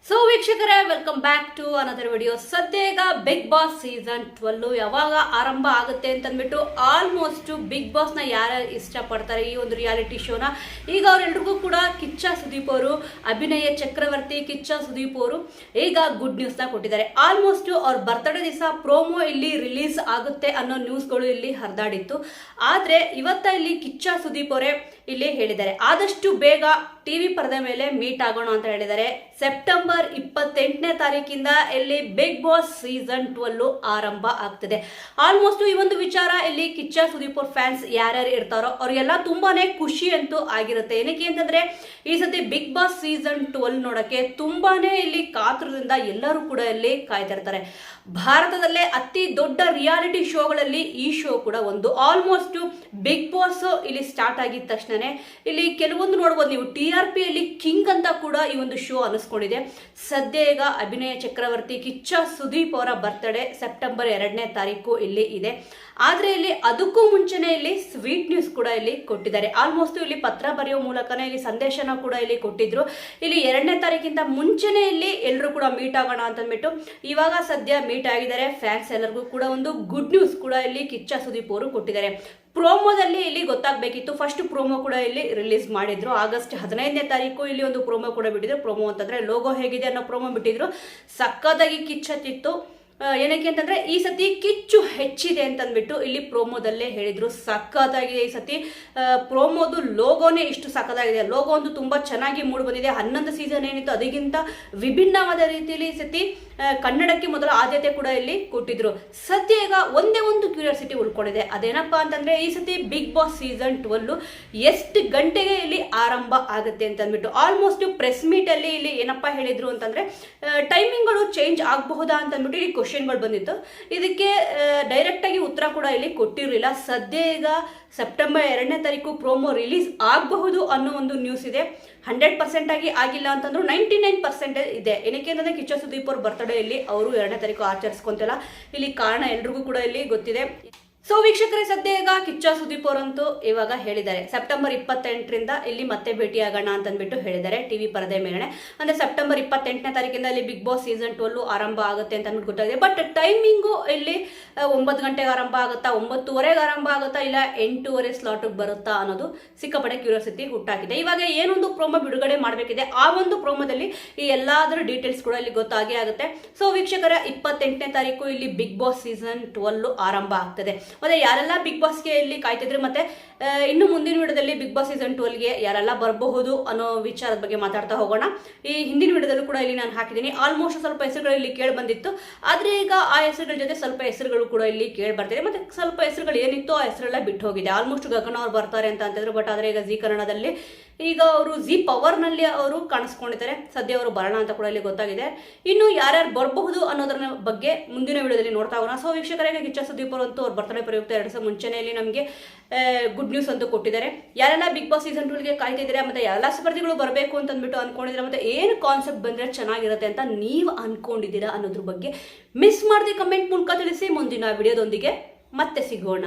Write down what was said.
So ವೀಕ್ಷಕರೇ, welcome back to another video. ಸದ್ಯ ಈಗ ಬಿಗ್ ಬಾಸ್ ಸೀಸನ್ 12 ಯಾವಾಗ ಆರಂಭ ಆಗುತ್ತೆ ಅಂತಂದ್ಬಿಟ್ಟು ಆಲ್ಮೋಸ್ಟ್ ಬಿಗ್ ಬಾಸ್ನ ಯಾರ್ಯಾರು ಇಷ್ಟಪಡ್ತಾರೆ ಈ ಒಂದು ರಿಯಾಲಿಟಿ ಶೋನ, ಈಗ ಅವರೆಲ್ರಿಗೂ ಕೂಡ ಕಿಚ್ಚ ಸುದೀಪ್ ಅವರು, ಅಭಿನಯ ಚಕ್ರವರ್ತಿ ಕಿಚ್ಚ ಸುದೀಪ್ ಅವರು ಈಗ ಗುಡ್ ನ್ಯೂಸ್ನ ಕೊಟ್ಟಿದ್ದಾರೆ. ಆಲ್ಮೋಸ್ಟ್ ಅವ್ರ ಬರ್ತ್ಡೇ ದಿವಸ ಪ್ರೋಮೋ ಇಲ್ಲಿ ರಿಲೀಸ್ ಆಗುತ್ತೆ ಅನ್ನೋ ನ್ಯೂಸ್ಗಳು ಇಲ್ಲಿ ಹರಿದಾಡಿತ್ತು. ಆದರೆ ಇವತ್ತ ಇಲ್ಲಿ ಕಿಚ್ಚ ಸುದೀಪ್ ಅವರೇ ಇಲ್ಲಿ ಹೇಳಿದ್ದಾರೆ, ಆದಷ್ಟು ಬೇಗ ಟಿವಿ ಪರದೆ ಮೇಲೆ ಮೀಟ್ ಆಗೋಣ ಅಂತ ಹೇಳಿದ್ದಾರೆ. ಸೆಪ್ಟೆಂಬರ್ 28ನೇ ತಾರೀಕಿಂದ ಇಲ್ಲಿ ಬಿಗ್ ಬಾಸ್ ಸೀಸನ್ 12 ಆರಂಭ ಆಗ್ತದೆ. ಆಲ್ಮೋಸ್ಟ್ ಈ ಒಂದು ವಿಚಾರ ಇಲ್ಲಿ ಕಿಚ್ಚ ಸುದೀಪ್ ಅವ್ರ ಫ್ಯಾನ್ಸ್ ಯಾರ್ಯಾರು ಇರ್ತಾರೋ ಅವ್ರಿಗೆಲ್ಲ ತುಂಬಾನೇ ಖುಷಿ ಅಂತೂ ಆಗಿರುತ್ತೆ. ಏನಕ್ಕೆ ಅಂತಂದ್ರೆ ಈ ಸತಿ ಬಿಗ್ ಬಾಸ್ ಸೀಸನ್ 12 ನೋಡಕ್ಕೆ ತುಂಬಾನೇ ಇಲ್ಲಿ ಕಾತುರದಿಂದ ಎಲ್ಲರೂ ಕೂಡ ಇಲ್ಲಿ ಕಾಯ್ತಿರ್ತಾರೆ. ಭಾರತದಲ್ಲೇ ಅತಿ ದೊಡ್ಡ ರಿಯಾಲಿಟಿ ಶೋಗಳಲ್ಲಿ ಈ ಶೋ ಕೂಡ ಒಂದು. ಆಲ್ಮೋಸ್ಟ್ ಬಿಗ್ ಬಾಸ್ ಇಲ್ಲಿ ಸ್ಟಾರ್ಟ್ ಆಗಿದ ತಕ್ಷಣನೇ ಇಲ್ಲಿ ಕೆಲವೊಂದು ನೋಡ್ಬೋದು ನೀವು, TRP ಅಲ್ಲಿ ಕಿಂಗ್ ಅಂತ ಕೂಡ ಈ ಒಂದು ಶೋ ಅನಿಸ್ಕೊಂಡಿದೆ. ಸದ್ಯ ಈಗ ಅಭಿನಯ ಚಕ್ರವರ್ತಿ ಕಿಚ್ಚ ಸುದೀಪ್ ಅವರ ಬರ್ತ್ಡೇ ಸೆಪ್ಟೆಂಬರ್ 2ನೇ ತಾರೀಕು ಇಲ್ಲಿ ಇದೆ. ಆದ್ರೆ ಇಲ್ಲಿ ಅದಕ್ಕೂ ಮುಂಚೆನೆ ಇಲ್ಲಿ ಸ್ವೀಟ್ ನ್ಯೂಸ್ ಕೂಡ ಇಲ್ಲಿ ಕೊಟ್ಟಿದ್ದಾರೆ. ಆಲ್ಮೋಸ್ಟ್ ಇಲ್ಲಿ ಪತ್ರ ಬರೆಯೋ ಮೂಲಕನೇ ಇಲ್ಲಿ ಸಂದೇಶನ ಕೂಡ ಇಲ್ಲಿ ಕೊಟ್ಟಿದ್ರು. ಇಲ್ಲಿ 2ನೇ ತಾರೀಕಿಂದ ಮುಂಚೆನೆ ಇಲ್ಲಿ ಎಲ್ಲರೂ ಕೂಡ ಮೀಟ್ ಆಗೋಣ ಅಂತಂದ್ಬಿಟ್ಟು ಇವಾಗ ಸದ್ಯ ಮೀಟ್ ಆಗಿದ್ದಾರೆ. ಫ್ಯಾನ್ಸ್ ಎಲ್ಲರಿಗೂ ಕೂಡ ಒಂದು ಗುಡ್ ನ್ಯೂಸ್ ಕೂಡ ಇಲ್ಲಿ ಕಿಚ್ಚ ಸುದೀಪ್ ಅವರು ಕೊಟ್ಟಿದ್ದಾರೆ. ಪ್ರೋಮೋದಲ್ಲಿ ಇಲ್ಲಿ ಗೊತ್ತಾಗಬೇಕಿತ್ತು, ಫಸ್ಟ್ ಪ್ರೋಮೋ ಕೂಡ ಇಲ್ಲಿ ರಿಲೀಸ್ ಮಾಡಿದ್ರು. ಆಗಸ್ಟ್ 15ನೇ ತಾರೀಕು ಇಲ್ಲಿ ಒಂದು ಪ್ರೋಮೋ ಕೂಡ ಬಿಟ್ಟಿದ್ರು. ಪ್ರೋಮೋ ಅಂತಂದ್ರೆ ಲೋಗೋ ಹೇಗಿದೆ ಅನ್ನೋ ಪ್ರೋಮೋ ಬಿಟ್ಟಿದ್ರು. ಸಕ್ಕತ್ತಾಗಿ ಕಿಚ್ಚತ್ತಿತ್ತು. ಏನಕ್ಕೆ ಅಂತಂದ್ರೆ ಈ ಸತಿ ಕಿಚ್ಚು ಹೆಚ್ಚಿದೆ ಅಂತಂದ್ಬಿಟ್ಟು ಇಲ್ಲಿ ಪ್ರೋಮೋದಲ್ಲೇ ಹೇಳಿದ್ರು. ಸಕ್ಕತ್ತಾಗಿದೆ ಈ ಸತಿ ಪ್ರೋಮೋದು ಲೋಗೋನೇ ಇಷ್ಟು ಸಕ್ಕತ್ತಾಗಿದೆ. ಲೋಗೋ ಒಂದು ತುಂಬಾ ಚೆನ್ನಾಗಿ ಮೂಡಿ ಬಂದಿದೆ. 11 ಸೀಸನ್ ಏನಿತ್ತು ಅದಕ್ಕಿಂತ ವಿಭಿನ್ನವಾದ ರೀತಿಯಲ್ಲಿ ಈ ಸತಿ ಕನ್ನಡಕ್ಕೆ ಮೊದಲ ಆದ್ಯತೆ ಕೂಡ ಇಲ್ಲಿ ಕೊಟ್ಟಿದ್ರು. ಸದ್ಯ ಈಗ ಒಂದೇ ಒಂದು ಕ್ಯೂರಿಯಾಸಿಟಿ ಉಳ್ಕೊಂಡಿದೆ, ಅದೇನಪ್ಪಾ ಅಂತಂದ್ರೆ ಈ ಸತಿ ಬಿಗ್ ಬಾಸ್ ಸೀಸನ್ 12 ಎಷ್ಟು ಗಂಟೆಗೆ ಇಲ್ಲಿ ಆರಂಭ ಆಗುತ್ತೆ ಅಂತ ಅಂದ್ಬಿಟ್ಟು. ಆಲ್ಮೋಸ್ಟ್ ಪ್ರೆಸ್ ಮೀಟ್ ಅಲ್ಲಿ ಇಲ್ಲಿ ಏನಪ್ಪಾ ಹೇಳಿದ್ರು ಅಂತಂದ್ರೆ ಟೈಮಿಂಗ್ಗಳು ಚೇಂಜ್ ಆಗಬಹುದಾ ಅಂತ ಅಂದ್ಬಿಟ್ಟು ಇಲ್ಲಿ ಕ್ವಶನ್ಗಳು ಬಂದಿತ್ತು. ಇದಕ್ಕೆ ಡೈರೆಕ್ಟ್ ಆಗಿ ಉತ್ತರ ಕೂಡ ಇಲ್ಲಿ ಕೊಟ್ಟಿರಲಿಲ್ಲ. ಸದ್ಯ ಈಗ ಸೆಪ್ಟೆಂಬರ್ 2ನೇ ತಾರೀಕು ಪ್ರೋಮೋ ರಿಲೀಸ್ ಆಗಬಹುದು ಅನ್ನೋ ಒಂದು ನ್ಯೂಸ್ ಇದೆ. 100% ಆಗಿ ಆಗಿಲ್ಲ ಅಂತಂದ್ರು 99% ಇದೆ. ಏನಕ್ಕೆ ಅಂತಂದ್ರೆ ಕಿಚ್ಚ ಸುದೀಪ್ ಅವ್ರ ಬರ್ತ್ಡೇ ಇಲ್ಲಿ ಅವರು 2ನೇ ತಾರೀಕು ಆಚರಿಸ್ಕೊಂತಿಲ್ಲ. ಇಲ್ಲಿ ಕಾರಣ ಎಲ್ರಿಗೂ ಕೂಡ ಇಲ್ಲಿ ಗೊತ್ತಿದೆ. ಸೊ ವೀಕ್ಷಕರೇ, ಸದ್ಯ ಈಗ ಕಿಚ್ಚ ಸುದೀಪ್ ಅವರಂತೂ ಇವಾಗ ಹೇಳಿದ್ದಾರೆ ಸೆಪ್ಟೆಂಬರ್ 28ರಿಂದ ಇಲ್ಲಿ ಮತ್ತೆ ಭೇಟಿಯಾಗೋಣ ಅಂತಂದ್ಬಿಟ್ಟು ಹೇಳಿದ್ದಾರೆ ಟಿವಿ ಪರದೆ ಮೇಲೆ. ಅಂದ್ರೆ ಸೆಪ್ಟೆಂಬರ್ 28ನೇ ತಾರೀಕಿಂದ ಇಲ್ಲಿ ಬಿಗ್ ಬಾಸ್ ಸೀಸನ್ 12 ಆರಂಭ ಆಗುತ್ತೆ ಅಂತ ಅಂದ್ಬಿಟ್ಟು ಗೊತ್ತಾಗಿದೆ. ಬಟ್ ಟೈಮಿಂಗು ಇಲ್ಲಿ 9 ಗಂಟೆಗೆ ಆರಂಭ ಆಗುತ್ತಾ, 9:30ಗೆ ಆರಂಭ ಆಗುತ್ತಾ, ಇಲ್ಲ 8:30 ಸ್ಲಾಟಿಗೆ ಬರುತ್ತಾ ಅನ್ನೋದು ಸಿಕ್ಕಾಪಟ್ಟೆ ಕ್ಯೂರಿಯಾಸಿಟಿ ಹುಟ್ಟಾಕಿದೆ. ಇವಾಗ ಏನೊಂದು ಪ್ರೋಮೋ ಬಿಡುಗಡೆ ಮಾಡಬೇಕಿದೆ, ಆ ಒಂದು ಪ್ರೋಮೋದಲ್ಲಿ ಈ ಎಲ್ಲಾದರೂ ಡೀಟೇಲ್ಸ್ ಕೂಡ ಇಲ್ಲಿ ಗೊತ್ತಾಗೇ ಆಗುತ್ತೆ. ಸೊ ವೀಕ್ಷಕರ, 28ನೇ ತಾರೀಕು ಇಲ್ಲಿ ಬಿಗ್ ಬಾಸ್ ಸೀಸನ್ 12 ಆರಂಭ ಆಗ್ತದೆ. ಮತ್ತೆ ಯಾರೆಲ್ಲ ಬಿಗ್ ಬಾಸ್ಗೆ ಇಲ್ಲಿ ಕಾಯ್ತಿದ್ರು, ಮತ್ತೆ ಇನ್ನು ಮುಂದಿನ ವಿಡಿಯೋದಲ್ಲಿ ಬಿಗ್ ಬಾಸ್ ಸೀಸನ್ 12ಗೆ ಯಾರೆಲ್ಲ ಬರಬಹುದು ಅನ್ನೋ ವಿಚಾರದ ಬಗ್ಗೆ ಮಾತಾಡ್ತಾ ಹೋಗೋಣ. ಈ ಹಿಂದಿನ ವಿಡಿಯೋದಲ್ಲೂ ಕೂಡ ಇಲ್ಲಿ ನಾನು ಹಾಕಿದ್ದೀನಿ. ಆಲ್ಮೋಸ್ಟ್ ಸ್ವಲ್ಪ ಹೆಸರುಗಳು ಇಲ್ಲಿ ಕೇಳಿ ಬಂದಿತ್ತು. ಆದ್ರೆ ಈಗ ಆ ಹೆಸರುಗಳ ಜೊತೆ ಸ್ವಲ್ಪ ಹೆಸರುಗಳು ಕೂಡ ಇಲ್ಲಿ ಕೇಳಿ ಬರ್ತಿದೆ. ಮತ್ತೆ ಸ್ವಲ್ಪ ಹೆಸರುಗಳು ಏನಿತ್ತು ಆ ಹೆಸರೆಲ್ಲ ಬಿಟ್ಟು ಹೋಗಿದೆ. ಆಲ್ಮೋಸ್ಟ್ ಗಗನ ಅವ್ರು ಬರ್ತಾರೆ ಅಂತ ಅಂತಿದ್ರು. ಬಟ್ ಆದ್ರೆ ಈಗ ಜಿ ಕನ್ನಡದಲ್ಲಿ ಈಗ ಅವರು ಜಿ ಪವರ್ನಲ್ಲಿ ಅವರು ಕಾಣಿಸ್ಕೊಂಡಿದ್ದಾರೆ. ಸದ್ಯ ಅವರು ಬರೋಣ ಅಂತ ಕೂಡ ಇಲ್ಲಿ ಗೊತ್ತಾಗಿದೆ. ಇನ್ನು ಯಾರ್ಯಾರು ಬರಬಹುದು ಅನ್ನೋದ್ರ ಬಗ್ಗೆ ಮುಂದಿನ ವಿಡಿಯೋದಲ್ಲಿ ನೋಡ್ತಾ ಹೋಗೋಣ. ಸೊ ವೀಕ್ಷಕರಿಗೆ, ಕಿಚ್ಚ ಸುದೀಪ್ ಅವರಂತೂ ಅವ್ರ ಬರ್ತ್ಡೇ ಪ್ರಯುಕ್ತ 2 ದಿವಸ ಮುಂಚೆನೇ ಇಲ್ಲಿ ನಮಗೆ ಗುಡ್ ನ್ಯೂಸ್ ಅಂತೂ ಕೊಟ್ಟಿದ್ದಾರೆ. ಯಾರೆಲ್ಲ ಬಿಗ್ ಬಾಸ್ ಸೀಸನ್ 12ಗೆ ಕಾಯ್ತಿದ್ದೀರಾ, ಮತ್ತೆ ಎಲ್ಲ ಸ್ಪರ್ಧಿಗಳು ಬರಬೇಕು ಅಂತ ಅಂದ್ಬಿಟ್ಟು ಅನ್ಕೊಂಡಿದ್ದೀರಾ, ಮತ್ತೆ ಏನು ಕಾನ್ಸೆಪ್ಟ್ ಬಂದರೆ ಚೆನ್ನಾಗಿರುತ್ತೆ ಅಂತ ನೀವು ಅನ್ಕೊಂಡಿದ್ದೀರಾ ಅನ್ನೋದ್ರ ಬಗ್ಗೆ ಮಿಸ್ ಮಾಡದೆ ಕಮೆಂಟ್ ಮೂಲಕ ತಿಳಿಸಿ. ಮುಂದಿನ ವಿಡಿಯೋದೊಂದಿಗೆ ಮತ್ತೆ ಸಿಗೋಣ.